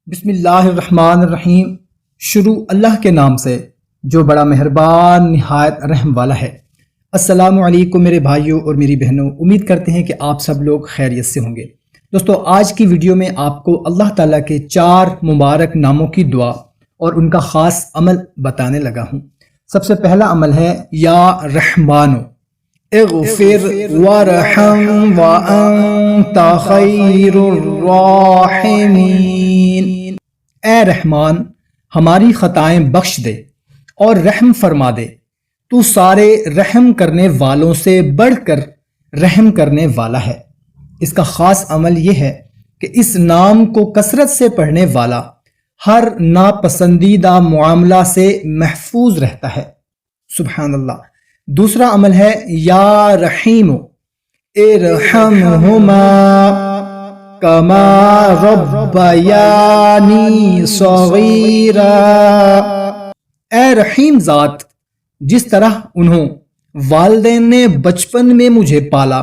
بسم اللہ الرحمن الرحیم۔ شروع اللہ کے نام سے جو بڑا مہربان نہایت رحم والا ہے۔ السلام علیکم میرے بھائیوں اور میری بہنوں، امید کرتے ہیں کہ آپ سب لوگ خیریت سے ہوں گے۔ دوستو، آج کی ویڈیو میں آپ کو اللہ تعالیٰ کے 4 مبارک ناموں کی دعا اور ان کا خاص عمل بتانے لگا ہوں۔ سب سے پہلا عمل ہے یا رحمانو اغفر وارحم وانت خیر الراحمین۔ اے رحمان، ہماری خطائیں بخش دے اور رحم فرما دے، تو سارے رحم کرنے والوں سے بڑھ کر رحم کرنے والا ہے۔ اس کا خاص عمل یہ ہے کہ اس نام کو کثرت سے پڑھنے والا ہر ناپسندیدہ معاملہ سے محفوظ رہتا ہے۔ سبحان اللہ۔ دوسرا عمل ہے یا رحیم ارحمہما کما ربیانی صغیرا۔ اے رحیم ذات، جس طرح انہوں والدین نے بچپن میں مجھے پالا،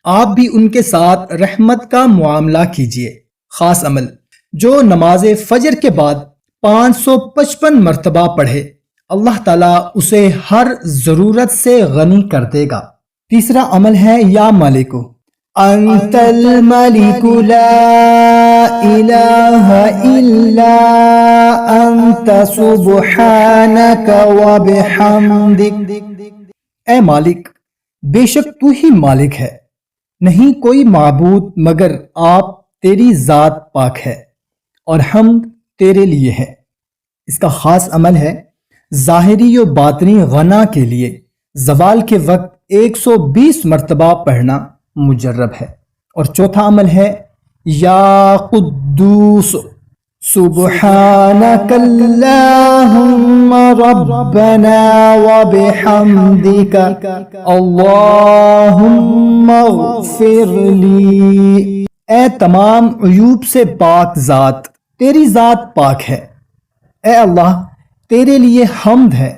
آپ بھی ان کے ساتھ رحمت کا معاملہ کیجیے۔ خاص عمل، جو نماز فجر کے بعد 555 مرتبہ پڑھے، اللہ تعالیٰ اسے ہر ضرورت سے غنی کر دے گا۔ تیسرا عمل ہے یا مالکو انت الملک لا الہ الا انت سبحانک وبحمدک۔ اے مالک، بے شک تو ہی مالک ہے، نہیں کوئی معبود مگر آپ، تیری ذات پاک ہے اور حمد تیرے لیے ہے۔ اس کا خاص عمل ہے ظاہری و باطنی غنا کے لیے زوال کے وقت 120 مرتبہ پڑھنا مجرب ہے۔ اور چوتھا عمل ہے یا قدوس سبحانک اللہم ربنا وبحمدک اللہم اغفر لی۔ اے تمام عیوب سے پاک ذات، تیری ذات پاک ہے۔ اے اللہ، تیرے لیے حمد ہے۔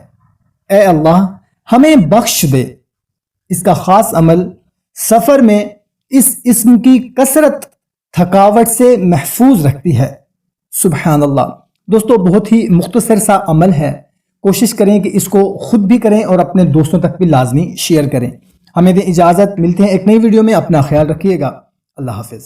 اے اللہ، ہمیں بخش دے۔ اس کا خاص عمل سفر میں اس اسم کی کثرت تھکاوٹ سے محفوظ رکھتی ہے۔ سبحان اللہ۔ دوستو، بہت ہی مختصر سا عمل ہے، کوشش کریں کہ اس کو خود بھی کریں اور اپنے دوستوں تک بھی لازمی شیئر کریں۔ ہمیں دیں اجازت، ملتے ہیں ایک نئی ویڈیو میں، اپنا خیال رکھیے گا۔ اللہ حافظ۔